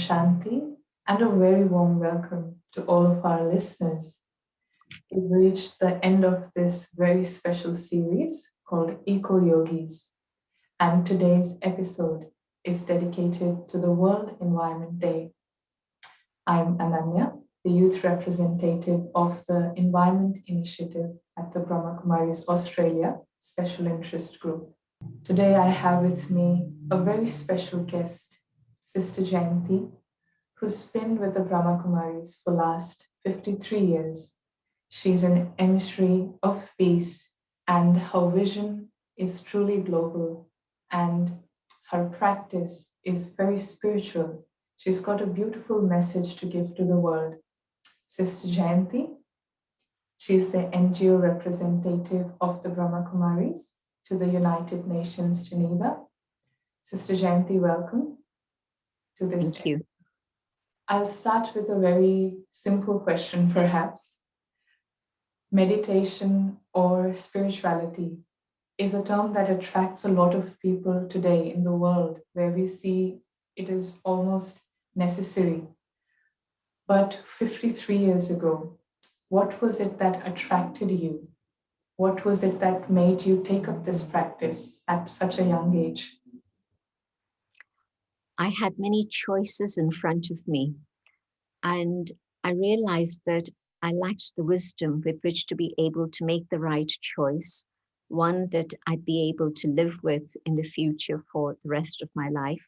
Shanti, and a very warm welcome to all of our listeners. We've reached the end of this very special series called Eco Yogis, and today's episode is dedicated to the World Environment Day. I'm Ananya, the youth representative of the Environment Initiative at the Brahma Kumaris Australia Special Interest Group. Today I have with me a very special guest, Sister Jayanti, who's been with the Brahma Kumaris for last 53 years. She's an emissary of peace, and her vision is truly global, and her practice is very spiritual. She's got a beautiful message to give to the world. Sister Jayanti, she's the NGO representative of the Brahma Kumaris to the United Nations, Geneva. Sister Jayanti, welcome to this. Thank you. I'll start with a very simple question, perhaps. Meditation or spirituality is a term that attracts a lot of people today in the world, where we see it is almost necessary. But 53 years ago, what was it that attracted you? What was it that made you take up this practice at such a young age? I had many choices in front of me, and I realized that I lacked the wisdom with which to be able to make the right choice, one that I'd be able to live with in the future for the rest of my life,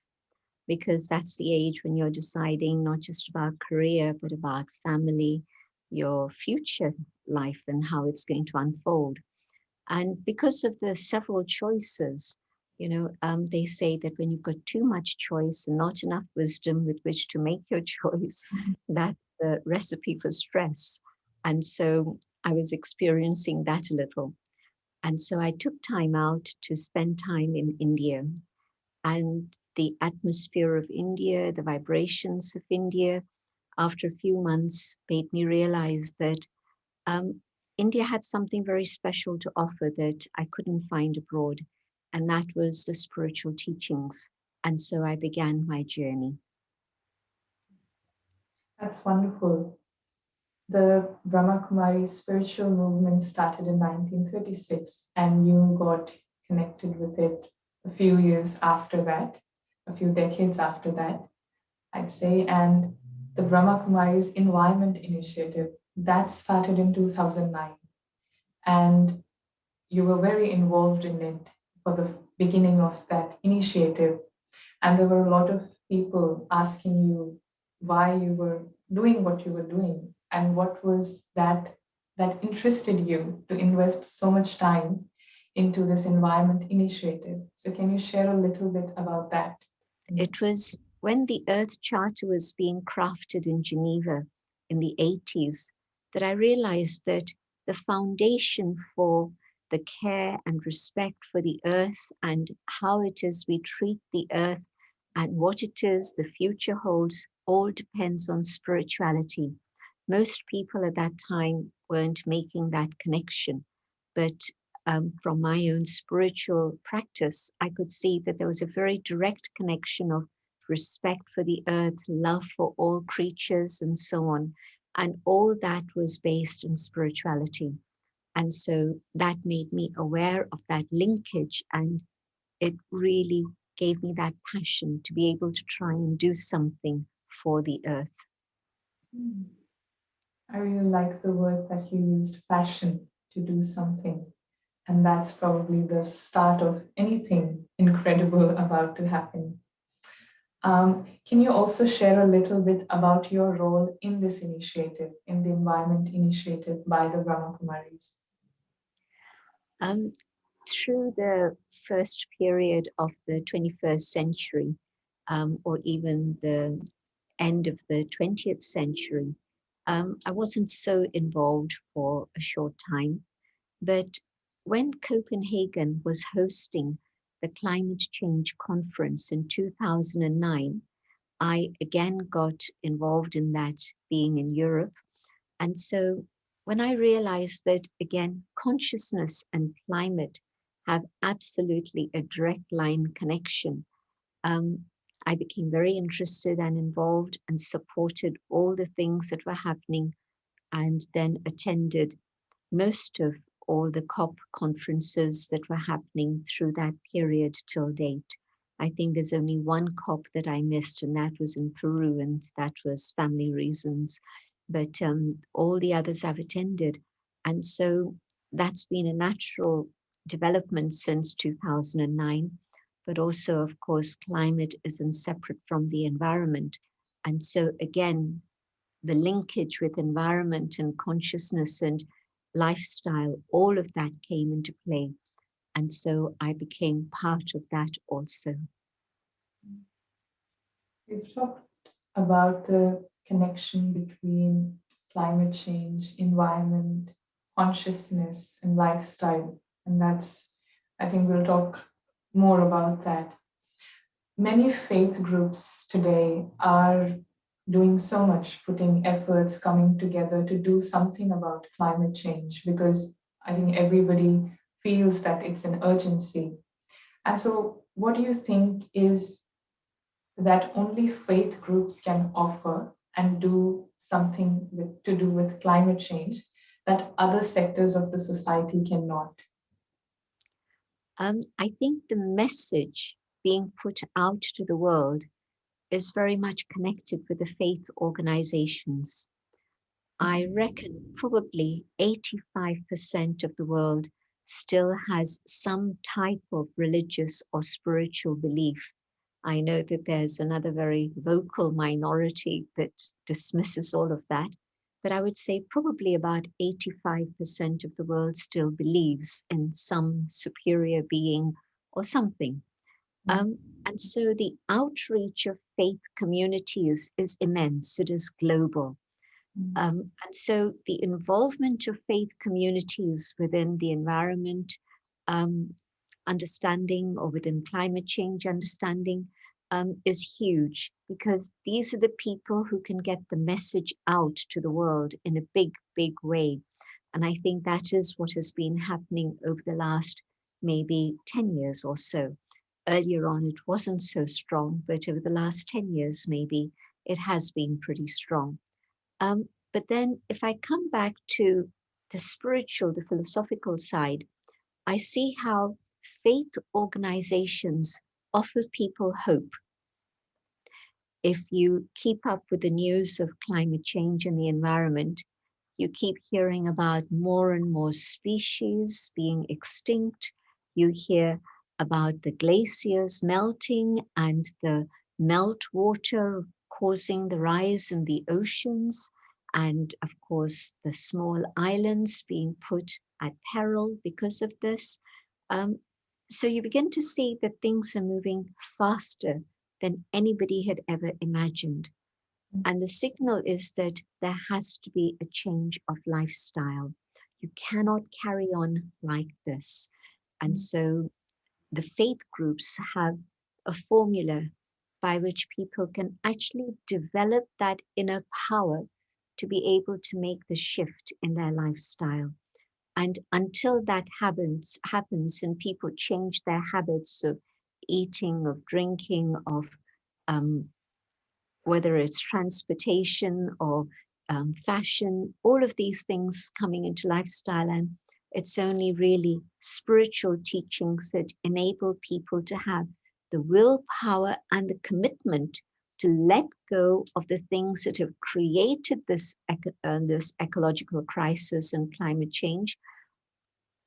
because that's the age when you're deciding not just about career, but about family, your future life and how it's going to unfold. And because of the several choices, they say that when you've got too much choice and not enough wisdom with which to make your choice, that's the recipe for stress. And so I was experiencing that a little. And so I took time out to spend time in India. And the atmosphere of India, the vibrations of India, after a few months made me realize that India had something very special to offer that I couldn't find abroad, and that was the spiritual teachings. And so I began my journey. That's wonderful. The Brahma Kumaris spiritual movement started in 1936, and you got connected with it a few years after that, a few decades after that, I'd say. And the Brahma Kumaris Environment Initiative, that started in 2009. And you were very involved in it for the beginning of that initiative. And there were a lot of people asking you why you were doing what you were doing and what was that interested you to invest so much time into this environment initiative. So can you share a little bit about that? It was when the Earth Charter was being crafted in Geneva in the 80s that I realized that the foundation for the care and respect for the earth and how it is we treat the earth and what it is the future holds all depends on spirituality. Most people at that time weren't making that connection, but from my own spiritual practice, I could see that there was a very direct connection of respect for the earth, love for all creatures, and so on. And all that was based on spirituality. And so that made me aware of that linkage, and it really gave me that passion to be able to try and do something for the earth. I really like the word that you used, passion, to do something. And that's probably the start of anything incredible about to happen. Can you also share a little bit about your role in this initiative, in the Environment Initiative by the Brahma Kumaris? Through the first period of the 21st century, or even the end of the 20th century, I wasn't so involved for a short time. But when Copenhagen was hosting the climate change conference in 2009, I again got involved in that, being in Europe. And so when I realized that, again, consciousness and climate have absolutely a direct line connection, I became very interested and involved and supported all the things that were happening, and then attended most of all the COP conferences that were happening through that period till date. I think there's only one COP that I missed, and that was in Peru, and that was family reasons. But all the others I've attended. And so that's been a natural development since 2009. But also, of course, climate isn't separate from the environment. And so, again, the linkage with environment and consciousness and lifestyle, all of that came into play. And so I became part of that also. You've talked about the connection between climate change, environment, consciousness, and lifestyle. And that's, I think we'll talk more about that. Many faith groups today are doing so much, putting efforts, coming together to do something about climate change because I think everybody feels that it's an urgency. And so, what do you think is that only faith groups can offer and do something to do with climate change that other sectors of the society cannot? I think the message being put out to the world is very much connected with the faith organizations. I reckon probably 85% of the world still has some type of religious or spiritual belief. I know that there's another very vocal minority that dismisses all of that, but I would say probably about 85% of the world still believes in some superior being or something. And so the outreach of faith communities is immense, it is global. And so the involvement of faith communities within the environment understanding or within climate change understanding is huge, because these are the people who can get the message out to the world in a big, big way. And I think that is what has been happening over the last maybe 10 years or so. Earlier on, it wasn't so strong, but over the last 10 years, maybe it has been pretty strong. But then if I come back to the spiritual, the philosophical side, I see how faith organizations offer people hope. If you keep up with the news of climate change and the environment, you keep hearing about more and more species being extinct. You hear about the glaciers melting and the meltwater causing the rise in the oceans. And of course, the small islands being put at peril because of this. So you begin to see that things are moving faster than anybody had ever imagined. And the signal is that there has to be a change of lifestyle. You cannot carry on like this. And so the faith groups have a formula by which people can actually develop that inner power to be able to make the shift in their lifestyle. And until that happens and people change their habits of eating, of drinking, of whether it's transportation or fashion, all of these things coming into lifestyle. And it's only really spiritual teachings that enable people to have the willpower and the commitment to let go of the things that have created this ecological crisis and climate change,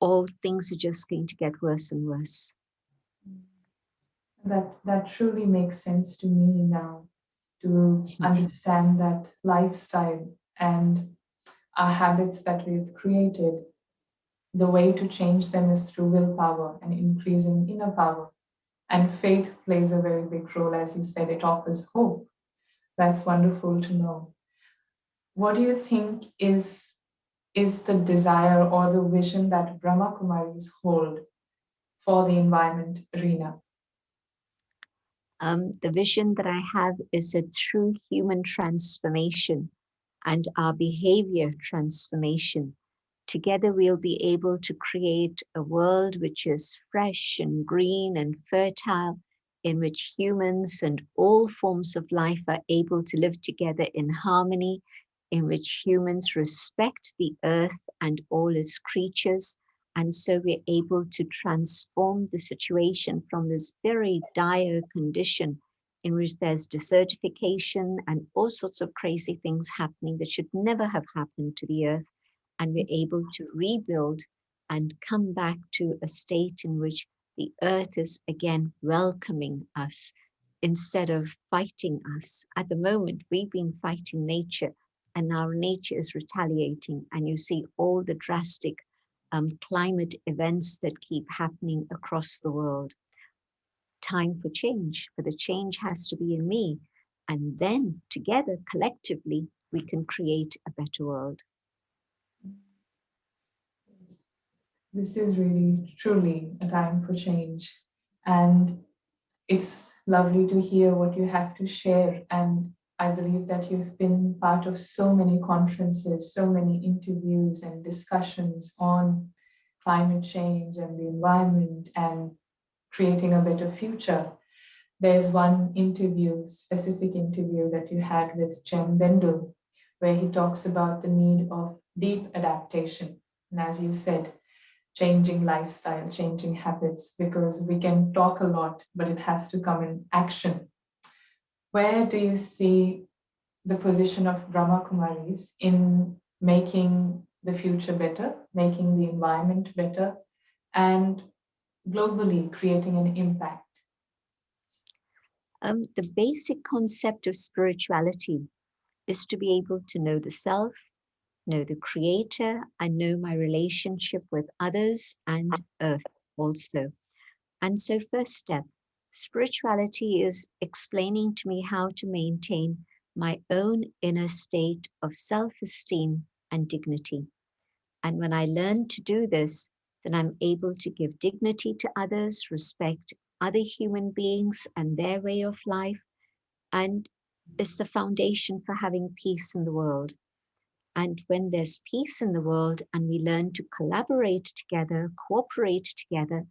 or things are just going to get worse and worse. That truly makes sense to me now, to understand that lifestyle and our habits that we've created, the way to change them is through willpower and increasing inner power. And faith plays a very big role, as you said, it offers hope. That's wonderful to know. What do you think is the desire or the vision that Brahma Kumaris hold for the environment arena? The vision that I have is a true human transformation and our behavior transformation. Together, we'll be able to create a world which is fresh and green and fertile in which humans and all forms of life are able to live together in harmony, in which humans respect the earth and all its creatures. And so we're able to transform the situation from this very dire condition in which there's desertification and all sorts of crazy things happening that should never have happened to the earth. And we're able to rebuild and come back to a state in which the earth is again welcoming us instead of fighting us. At the moment, we've been fighting nature, and now nature is retaliating. And you see all the drastic climate events that keep happening across the world. Time for change, but the change has to be in me. And then together, collectively, we can create a better world. This is really, truly a time for change. And it's lovely to hear what you have to share. And I believe that you've been part of so many conferences, so many interviews and discussions on climate change and the environment and creating a better future. There's one interview, specific interview that you had with Jem Bendel, where he talks about the need of deep adaptation. And as you said, changing lifestyle, changing habits, because we can talk a lot, but it has to come in action. Where do you see the position of Brahma Kumaris in making the future better, making the environment better, and globally creating an impact? The basic concept of spirituality is to be able to know the self, know the creator, and know my relationship with others and earth also. And so, first step, spirituality is explaining to me how to maintain my own inner state of self esteem and dignity. And when I learn to do this, then I'm able to give dignity to others, respect other human beings and their way of life, and is the foundation for having peace in the world. And when there's peace in the world and we learn to collaborate together, cooperate together,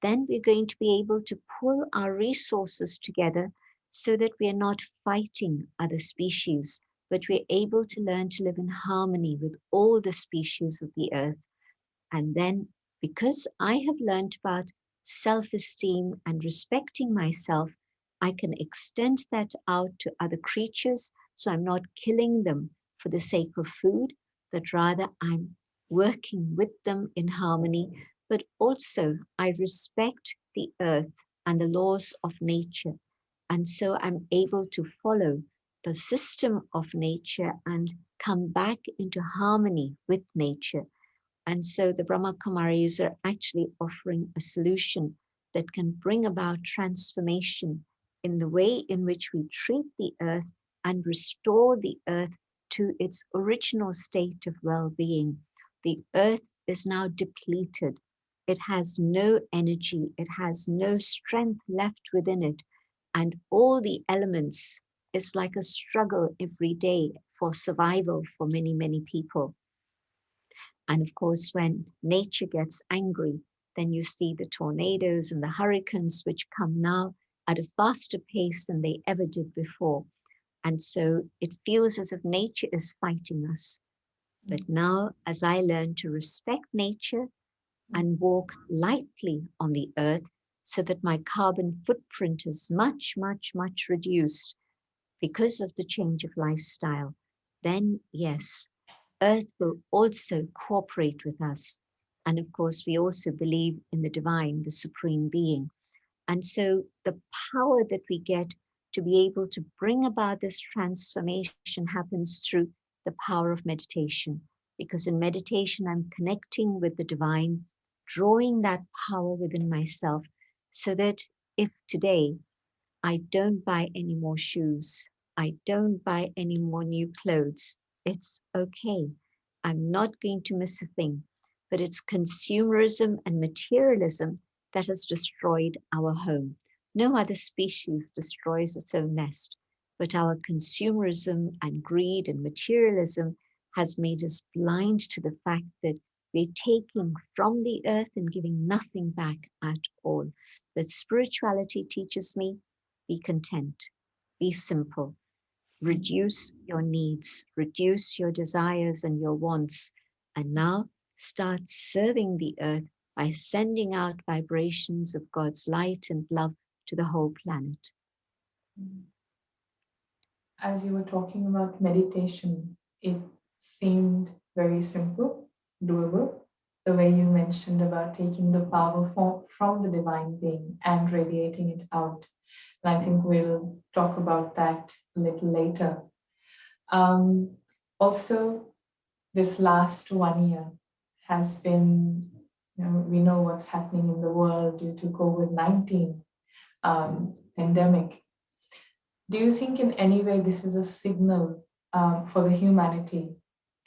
then we're going to be able to pull our resources together so that we are not fighting other species, but we're able to learn to live in harmony with all the species of the earth. And then, because I have learned about self esteem and respecting myself, I can extend that out to other creatures. So I'm not killing them for the sake of food, but rather I'm working with them in harmony. But also, I respect the earth and the laws of nature. And so I'm able to follow the system of nature and come back into harmony with nature. And so the Brahma Kumaris are actually offering a solution that can bring about transformation in the way in which we treat the earth and restore the earth to its original state of well being. The earth is now depleted. It has no energy, it has no strength left within it. And all the elements is like a struggle every day for survival for many, many people. And of course, when nature gets angry, then you see the tornadoes and the hurricanes, which come now at a faster pace than they ever did before. And so it feels as if nature is fighting us. But now, as I learn to respect nature and walk lightly on the earth so that my carbon footprint is much, much, much reduced because of the change of lifestyle, then yes, earth will also cooperate with us. And of course, we also believe in the divine, the supreme being. And so the power that we get to be able to bring about this transformation happens through the power of meditation. Because in meditation, I'm connecting with the divine, drawing that power within myself so that if today I don't buy any more shoes, I don't buy any more new clothes, it's okay. I'm not going to miss a thing. But it's consumerism and materialism that has destroyed our home. No other species destroys its own nest, but our consumerism and greed and materialism has made us blind to the fact that We're taking from the earth and giving nothing back at all. But spirituality teaches me, be content, be simple, reduce your needs, reduce your desires and your wants, and now start serving the earth by sending out vibrations of God's light and love to the whole planet. As you were talking about meditation, it seemed very simple, doable. The way you mentioned about taking the power from the divine being and radiating it out. And I think we'll talk about that a little later. Also, this last 1 year has been, we know what's happening in the world due to COVID-19 pandemic. Do you think in any way this is a signal for the humanity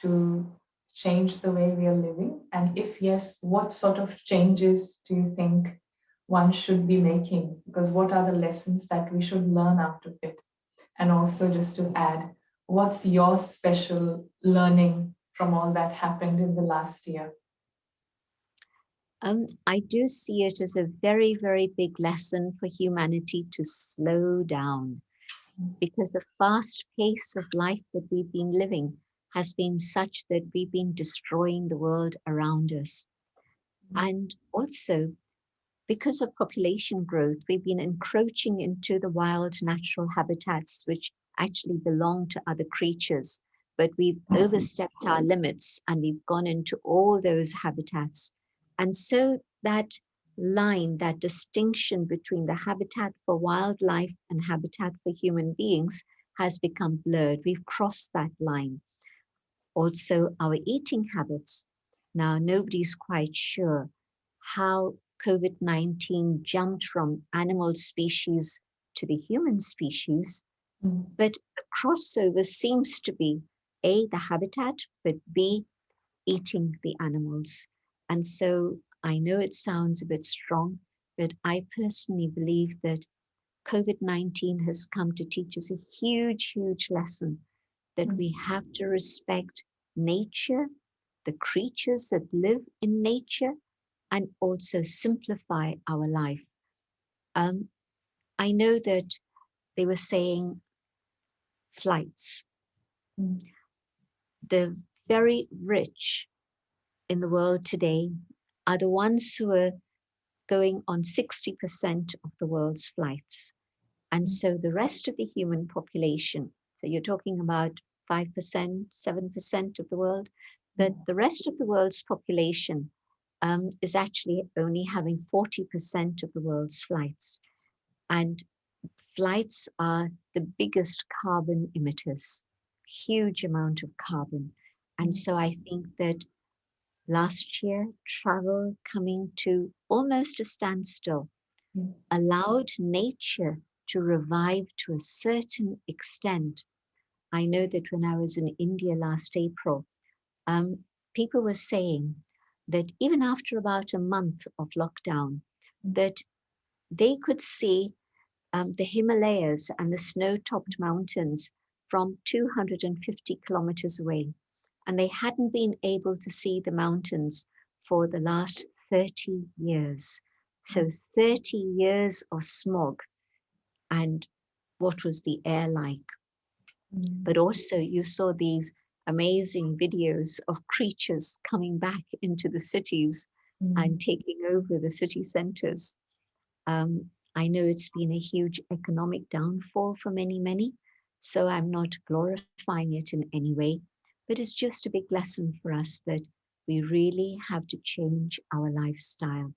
to change the way we are living? And if yes, what sort of changes do you think one should be making? Because what are the lessons that we should learn out of it? And also, just to add, what's your special learning from all that happened in the last year? I do see it as a very, very big lesson for humanity to slow down, because the fast pace of life that we've been living has been such that we've been destroying the world around us. And also, because of population growth, we've been encroaching into the wild natural habitats, which actually belong to other creatures. But we've overstepped our limits and we've gone into all those habitats. And so that line, that distinction between the habitat for wildlife and habitat for human beings has become blurred. We've crossed that line. Also, our eating habits. Now, nobody's quite sure how COVID-19 jumped from animal species to the human species, but the crossover seems to be A, the habitat, but B, eating the animals. And so I know it sounds a bit strong, but I personally believe that COVID-19 has come to teach us a huge, huge lesson that we have to respect nature, the creatures that live in nature, and also simplify our life. I know that they were saying flights. The very rich in the world today are the ones who are going on 60% of the world's flights. And so the rest of the human population, so you're talking about 5%, 7% of the world, but the rest of the world's population is actually only having 40% of the world's flights. And flights are the biggest carbon emitters, huge amount of carbon. And so I think that last year, travel coming to almost a standstill allowed nature to revive to a certain extent. I know that when I was in India last April, people were saying that even after about a month of lockdown, that they could see the Himalayas and the snow-topped mountains from 250 kilometers away. And they hadn't been able to see the mountains for the last 30 years. So 30 years of smog. And what was the air like? But also you saw these amazing videos of creatures coming back into the cities and taking over the city centers. I know it's been a huge economic downfall for many, many, so I'm not glorifying it in any way, but it's just a big lesson for us that we really have to change our lifestyle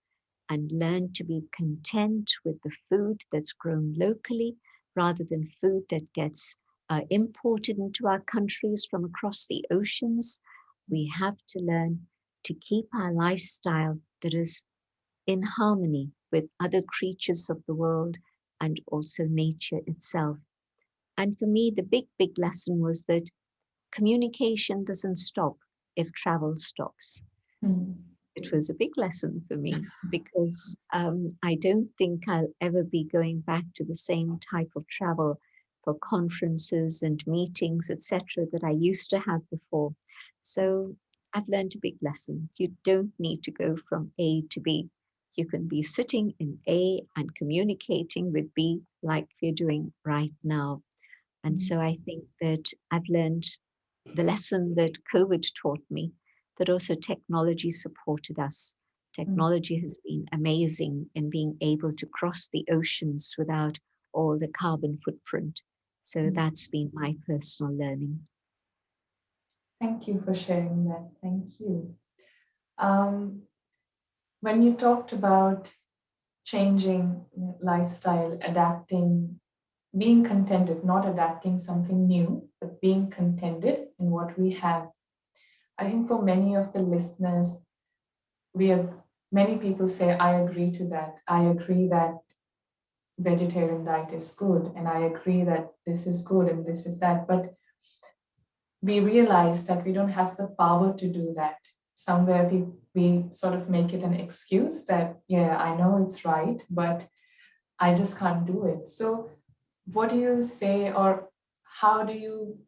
and learn to be content with the food that's grown locally rather than food that gets imported into our countries from across the oceans. We have to learn to keep our lifestyle that is in harmony with other creatures of the world and also nature itself. And for me, the big, big lesson was that communication doesn't stop if travel stops. It was a big lesson for me because I don't think I'll ever be going back to the same type of travel for conferences and meetings, etc., that I used to have before. So I've learned a big lesson. You don't need to go from A to B. You can be sitting in A and communicating with B like we're doing right now. And Mm, so I think that I've learned the lesson that COVID taught me, but also technology supported us. mm, Technology has been amazing in being able to cross the oceans without all the carbon footprint. So mm. that's been my personal learning. Thank you for sharing that. Thank you. Um, when you talked about changing lifestyle, adapting, being contented, not adapting something new, but being contented in what we have. I think for many of the listeners, we have many people say, I agree to that. I agree that vegetarian diet is good, and I agree that this is good and this is that. But we realize that we don't have the power to do that. Somewhere we sort of make it an excuse that, yeah, I know it's right, but I just can't do it. So, what do you say, or how do you,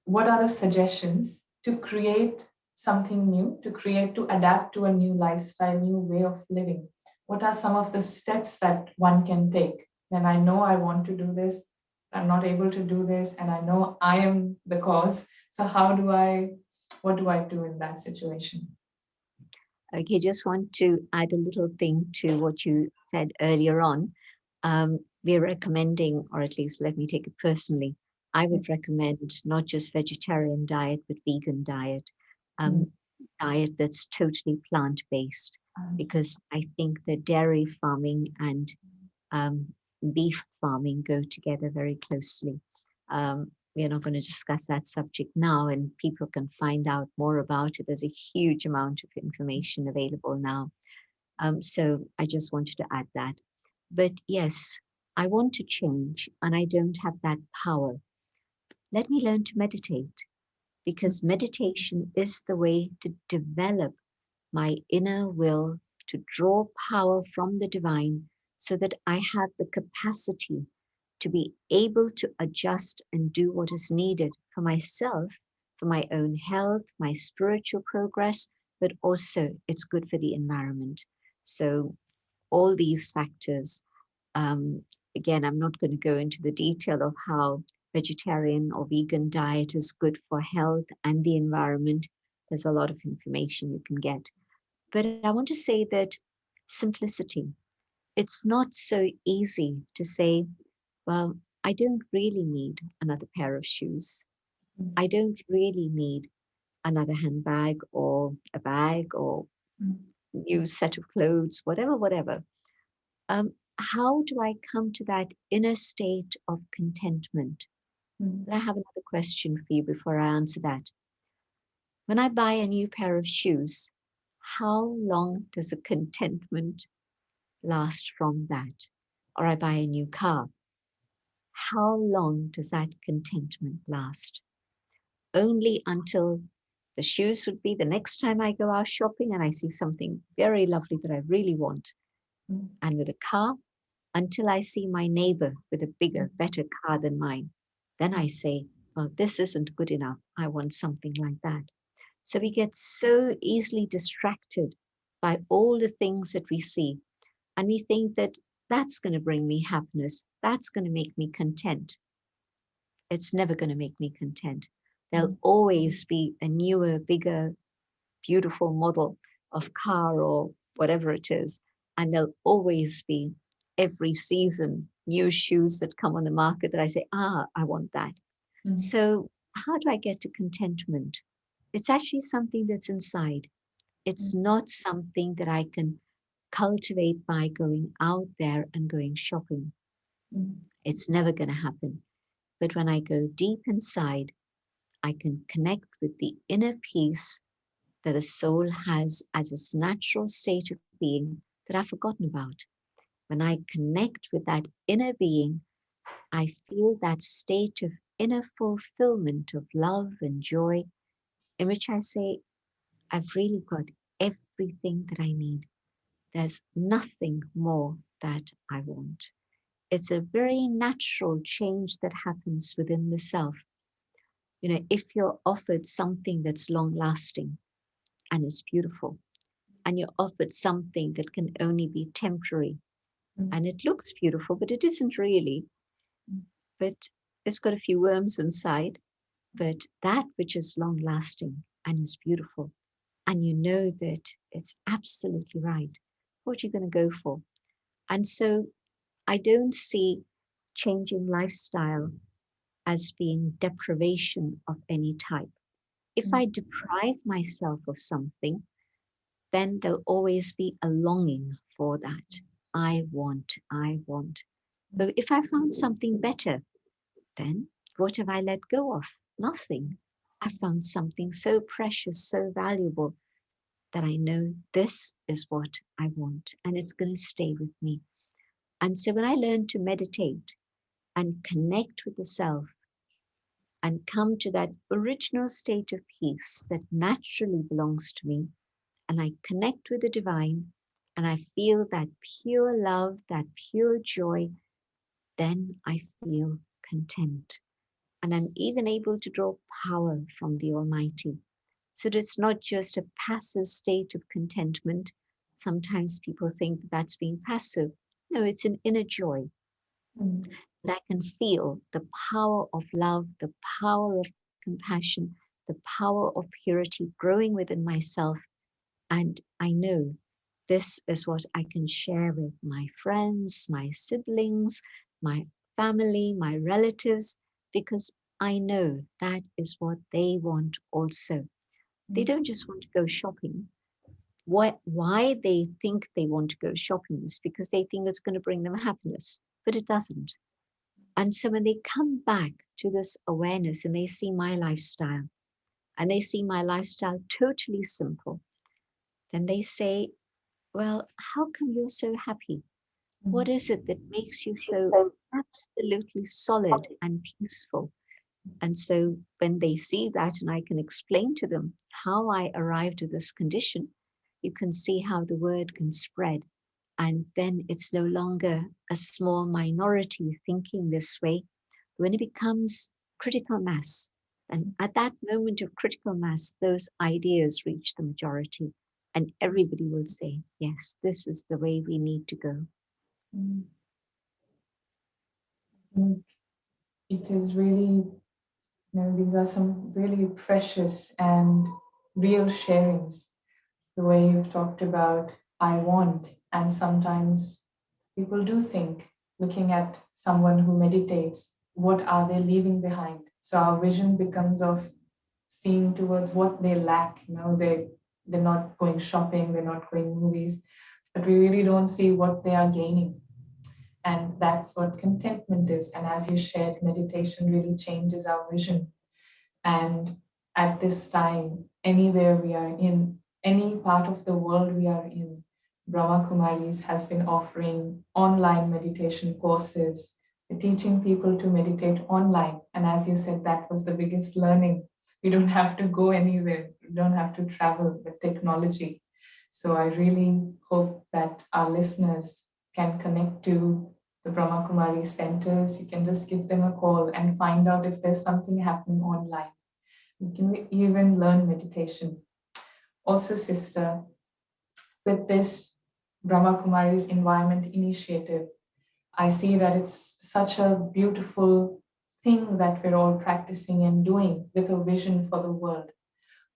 what are the suggestions to create something new, to create, to adapt to a new lifestyle, new way of living? What are some of the steps that one can take when I know I want to do this, I'm not able to do this, and I know I am the cause? So, what do I do in that situation? Okay, just want to add a little thing to what you said earlier on. We're recommending, or at least let me take it personally, I would recommend not just vegetarian diet, but vegan diet, Mm, um, diet that's totally plant-based, mm, because I think that dairy farming and um, beef farming go together very closely. We're not going to discuss that subject now, and people can find out more about it. There's a huge amount of information available now. So I just wanted to add that. But yes, I want to change, and I don't have that power. Let me learn to meditate, mm, because meditation is the way to develop my inner will, to draw power from the divine so that I have the capacity to be able to adjust and do what is needed for myself, for my own health, my spiritual progress, but also it's good for the environment. So, all these factors, um, again, I'm not going to go into the detail of how vegetarian or vegan diet is good for health and the environment. There's a lot of information you can get. But I want to say that simplicity, it's not so easy to say, well, I don't really need another pair of shoes. mm, I don't really need another handbag or a bag or mm, new set of clothes, whatever, whatever. How do I come to that inner state of contentment? mm, And I have another question for you before I answer that. When I buy a new pair of shoes, how long does the contentment last from that? Or I buy a new car, how long does that contentment last? Only until the shoes would be the next time I go out shopping and I see something very lovely that I really want. mm, And with a car, until I see my neighbor with a bigger, better car than mine. Then I say, well, this isn't good enough. I want something like that. So we get so easily distracted by all the things that we see. And we think that that's going to bring me happiness. That's going to make me content. It's never going to make me content. There'll mm, always be a newer, bigger, beautiful model of car or whatever it is. And there'll always be every season new shoes that come on the market that I say, I want that. mm, So, how do I get to contentment? It's actually something that's inside. It's mm, not something that I can cultivate by going out there and going shopping. mm, It's never going to happen. But when I go deep inside, I can connect with the inner peace that a soul has as its natural state of being that I've forgotten about. When I connect with that inner being, I feel that state of inner fulfillment of love and joy, in which I say, I've really got everything that I need. There's nothing more that I want. It's a very natural change that happens within the self. You know, if you're offered something that's long lasting, and it's beautiful. And you're offered something that can only be temporary. And it looks beautiful, but it isn't really. But it's got a few worms inside. But that which is long lasting and is beautiful, and you know that it's absolutely right, what you're going to go for. And so I don't see changing lifestyle as being deprivation of any type. If I deprive myself of something, then there'll always be a longing for that. I want, I want. But if I found something better, then what have I let go of? Nothing. I found something so precious, so valuable that I know this is what I want and it's going to stay with me. And so when I learn to meditate and connect with the self and come to that original state of peace that naturally belongs to me, and I connect with the divine and I feel that pure love, that pure joy, then I feel content. And I'm even able to draw power from the Almighty. So that it's not just a passive state of contentment. Sometimes people think that that's being passive. No, it's an inner joy. That I can feel the power of love, the power of compassion, the power of purity growing within myself. And I know this is what I can share with my friends, my siblings, my family, my relatives, because I know that is what they want also. They don't just want to go shopping. Why they think they want to go shopping is because they think it's going to bring them happiness, but it doesn't. And so when they come back to this awareness and they see my lifestyle, and they see my lifestyle totally simple, then they say, well, how come you're so happy? What is it that makes you so absolutely solid and peaceful? And so when they see that, and I can explain to them how I arrived at this condition, you can see how the word can spread. And then it's no longer a small minority thinking this way. When it becomes critical mass, and at that moment of critical mass, those ideas reach the majority. And everybody will say, yes, this is the way we need to go. It is really, these are some really precious and real sharings. The way you've talked about, I want, and sometimes people do think, looking at someone who meditates, what are they leaving behind? So our vision becomes of seeing towards what they lack. They're not going shopping, they're not going movies, but we really don't see what they are gaining. And that's what contentment is. And as you shared, meditation really changes our vision. And at this time, anywhere we are in, any part of the world we are in, Brahma Kumaris has been offering online meditation courses. We're teaching people to meditate online. And as you said, that was the biggest learning. We don't have to go anywhere, we don't have to travel with technology. So I really hope that our listeners can connect to the Brahma Kumari centers. You can just give them a call and find out if there's something happening online. You can even learn meditation. Also, sister, with this Brahma Kumari's Environment Initiative, I see that it's such a beautiful thing that we're all practicing and doing with a vision for the world.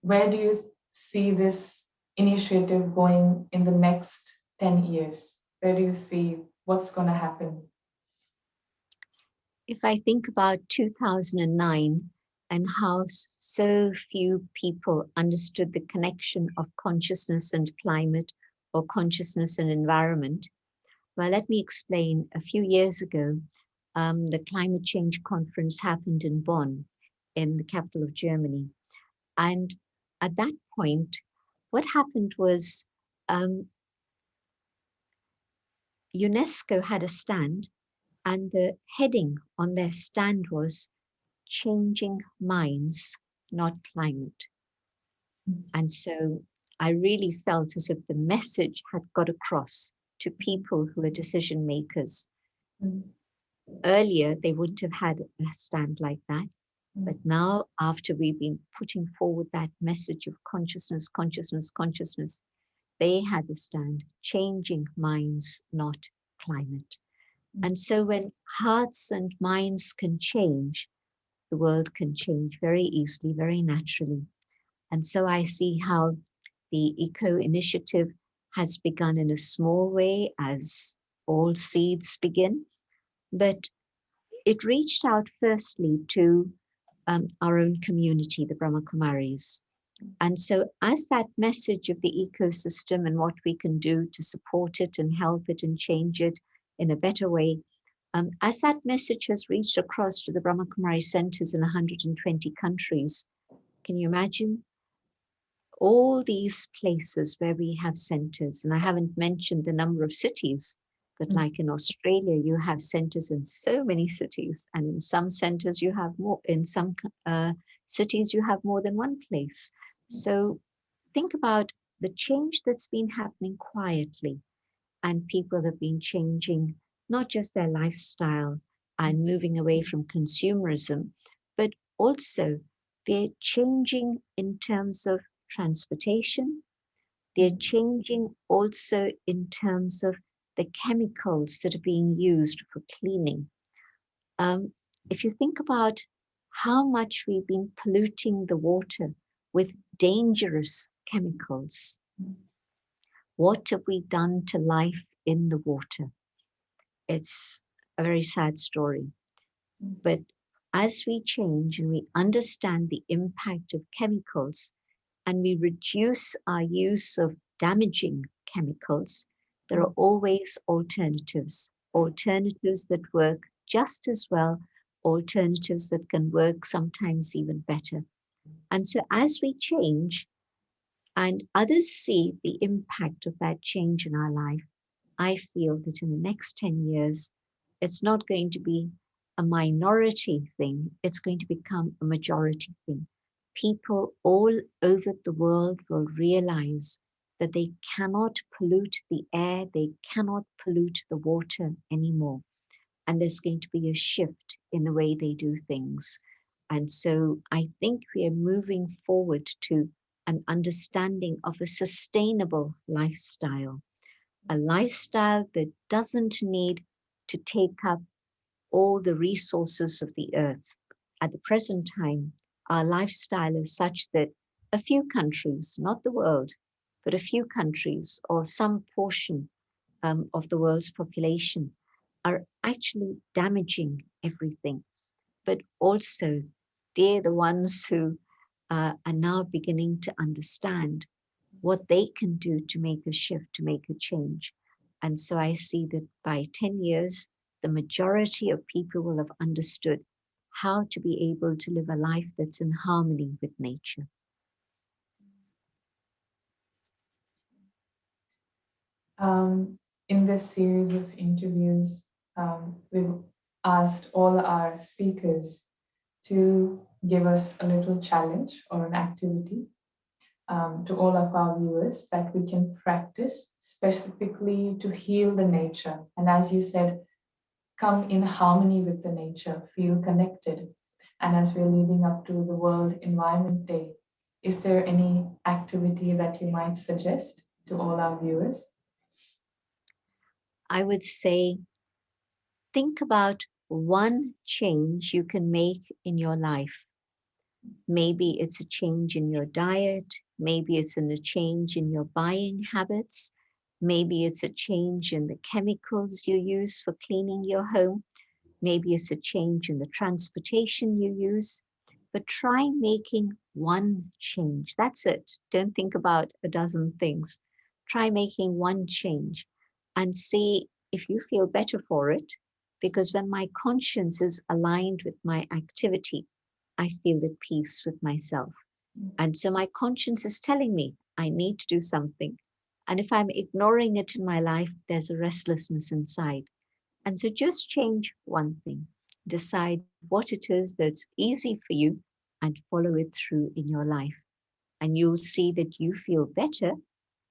Where do you see this initiative going in the next 10 years? Where do you see what's going to happen? If I think about 2009 and how so few people understood the connection of consciousness and climate or consciousness and environment, well, let me explain. A few years ago, the climate change conference happened in Bonn, in the capital of Germany. And at that point, what happened was UNESCO had a stand, and the heading on their stand was Changing Minds, Not Climate. And so I really felt as if the message had got across to people who are decision makers. Earlier, they wouldn't have had a stand like that. But now, after we've been putting forward that message of consciousness, consciousness, consciousness, they had the stand, changing minds, not climate. And so when hearts and minds can change, the world can change very easily, very naturally. And so I see how the Eco Initiative has begun in a small way, as all seeds begin, but it reached out firstly to our own community, the Brahma Kumaris. And so as that message of the ecosystem and what we can do to support it and help it and change it in a better way, as that message has reached across to the Brahma Kumari centers in 120 countries, can you imagine all these places where we have centers? And I haven't mentioned the number of cities, but like in Australia, you have centers in so many cities, and in some centers you have more, in some cities you have more than one place. So think about the change that's been happening quietly, and people have been changing not just their lifestyle and moving away from consumerism, but also they're changing in terms of transportation. They're changing also in terms of the chemicals that are being used for cleaning. If you think about how much we've been polluting the water with dangerous chemicals, what have we done to life in the water? It's a very sad story. But as we change and we understand the impact of chemicals and we reduce our use of damaging chemicals, there are always alternatives, alternatives that work just as well, alternatives that can work sometimes even better. And so as we change and others see the impact of that change in our life, I feel that in the next 10 years, it's not going to be a minority thing, it's going to become a majority thing. People all over the world will realize that they cannot pollute the air, they cannot pollute the water anymore. And there's going to be a shift in the way they do things. And so I think we are moving forward to an understanding of a sustainable lifestyle, a lifestyle that doesn't need to take up all the resources of the earth. At the present time, our lifestyle is such that a few countries, not the world, but a few countries or some portion of the world's population are actually damaging everything. But also, they're the ones who are now beginning to understand what they can do to make a shift, to make a change. And so I see that by 10 years, the majority of people will have understood how to be able to live a life that's in harmony with nature. In this series of interviews, we've asked all our speakers to give us a little challenge or an activity to all of our viewers that we can practice specifically to heal the nature. And as you said, come in harmony with the nature, feel connected. And as we're leading up to the World Environment Day, is there any activity that you might suggest to all our viewers? I would say, think about one change you can make in your life. Maybe it's a change in your diet. Maybe it's a change in your buying habits. Maybe it's a change in the chemicals you use for cleaning your home. Maybe it's a change in the transportation you use. But try making one change. That's it. Don't think about a dozen things. Try making one change and see if you feel better for it. Because when my conscience is aligned with my activity, I feel at peace with myself. And so my conscience is telling me I need to do something. And if I'm ignoring it in my life, there's a restlessness inside. And so just change one thing. Decide what it is that's easy for you and follow it through in your life. And you'll see that you feel better.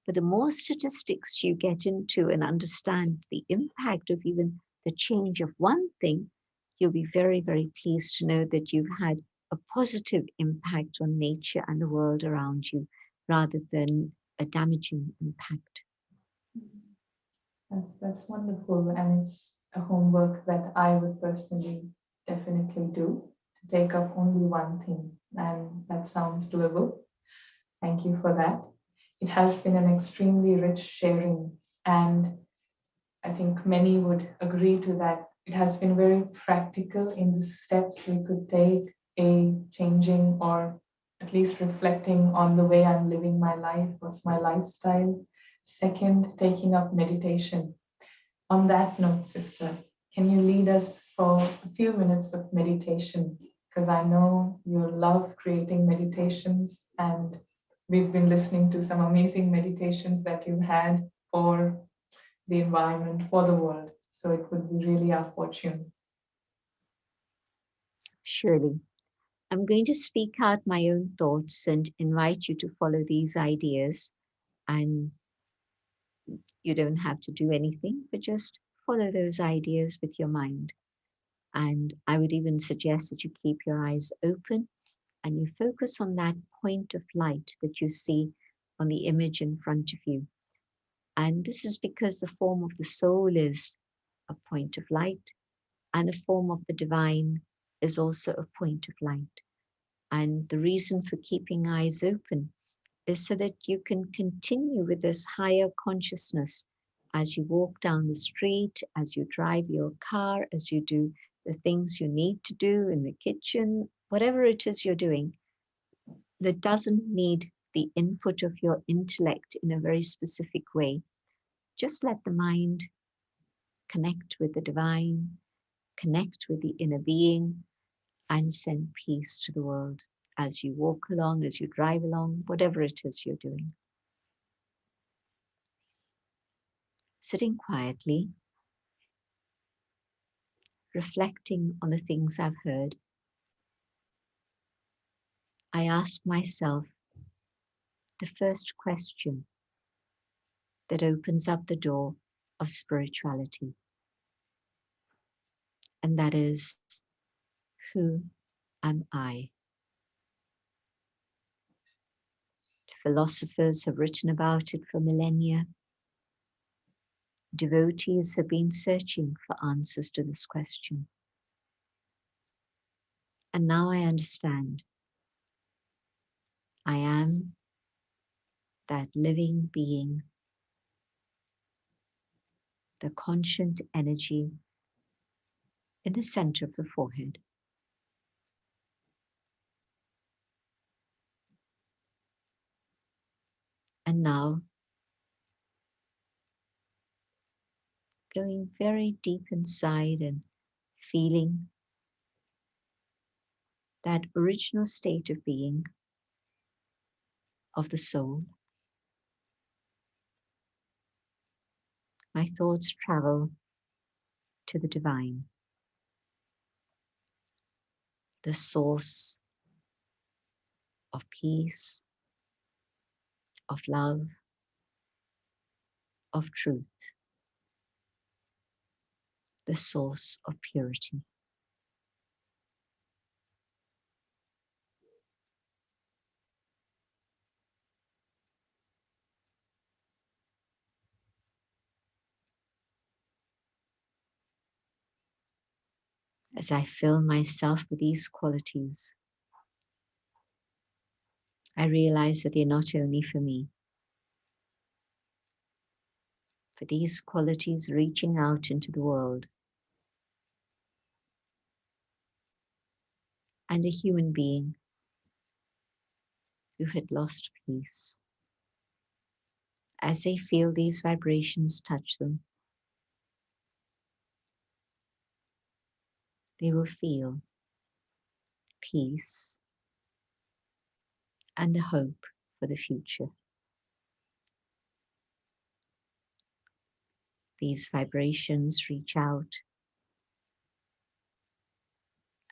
But the more statistics you get into and understand the impact of even the change of one thing, you'll be very, very pleased to know that you've had a positive impact on nature and the world around you rather than a damaging impact. That's wonderful, and it's a homework that I would personally definitely do, to take up only one thing, and that sounds doable. Thank you for that. It has been an extremely rich sharing, and I think many would agree to that. It has been very practical in the steps we could take, a changing or at least reflecting on the way I'm living my life, what's my lifestyle. Second, taking up meditation. On that note, sister, can you lead us for a few minutes of meditation? Because I know you love creating meditations, and we've been listening to some amazing meditations that you've had for the environment, for the world. So it would be really our fortune. Surely. I'm going to speak out my own thoughts and invite you to follow these ideas. And you don't have to do anything, but just follow those ideas with your mind. And I would even suggest that you keep your eyes open and you focus on that point of light that you see on the image in front of you. And this is because the form of the soul is a point of light, and the form of the divine is also a point of light. And the reason for keeping eyes open is so that you can continue with this higher consciousness as you walk down the street, as you drive your car, as you do the things you need to do in the kitchen, whatever it is you're doing that doesn't need the input of your intellect in a very specific way. Just let the mind connect with the divine, connect with the inner being, and send peace to the world as you walk along, as you drive along, whatever it is you're doing. Sitting quietly, reflecting on the things I've heard, I ask myself the first question that opens up the door of spirituality, and that is, who am I? Philosophers have written about it for millennia. Devotees have been searching for answers to this question. And now I understand. I am that living being, the conscient energy in the center of the forehead. And now, going very deep inside and feeling that original state of being of the soul, my thoughts travel to the divine, the source of peace, of love, of truth, the source of purity. As I fill myself with these qualities, I realize that they're not only for me, for these qualities reaching out into the world. And a human being who had lost peace, as they feel these vibrations touch them, they will feel peace and the hope for the future. These vibrations reach out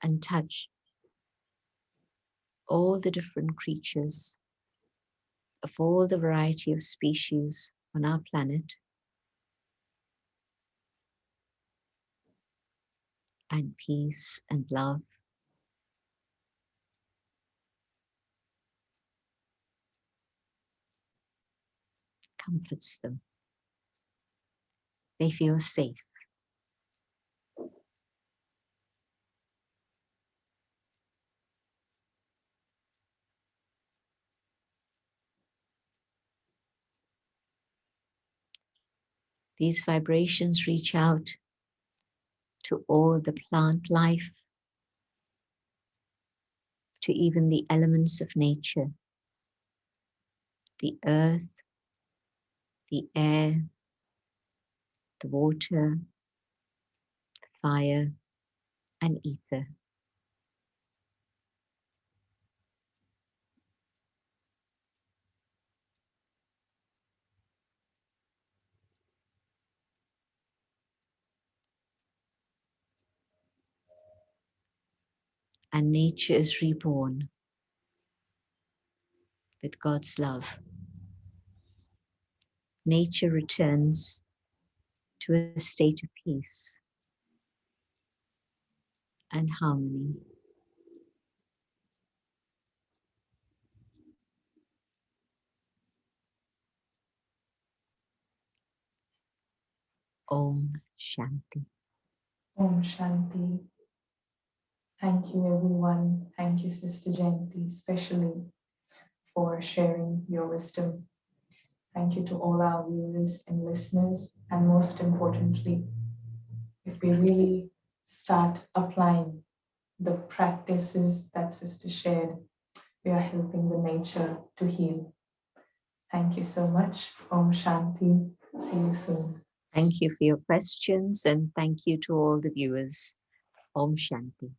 and touch all the different creatures of all the variety of species on our planet, and peace and love comforts them. They feel safe. These vibrations reach out to all the plant life, to even the elements of nature, the earth, the air, the water, the fire, and ether. And nature is reborn with God's love. Nature returns to a state of peace and harmony. Om Shanti. Om Shanti. Thank you, everyone. Thank you, Sister Jayanti, especially for sharing your wisdom. Thank you to all our viewers and listeners. And most importantly, if we really start applying the practices that Sister shared, we are helping the nature to heal. Thank you so much. Om Shanti. See you soon. Thank you for your questions, and thank you to all the viewers. Om Shanti.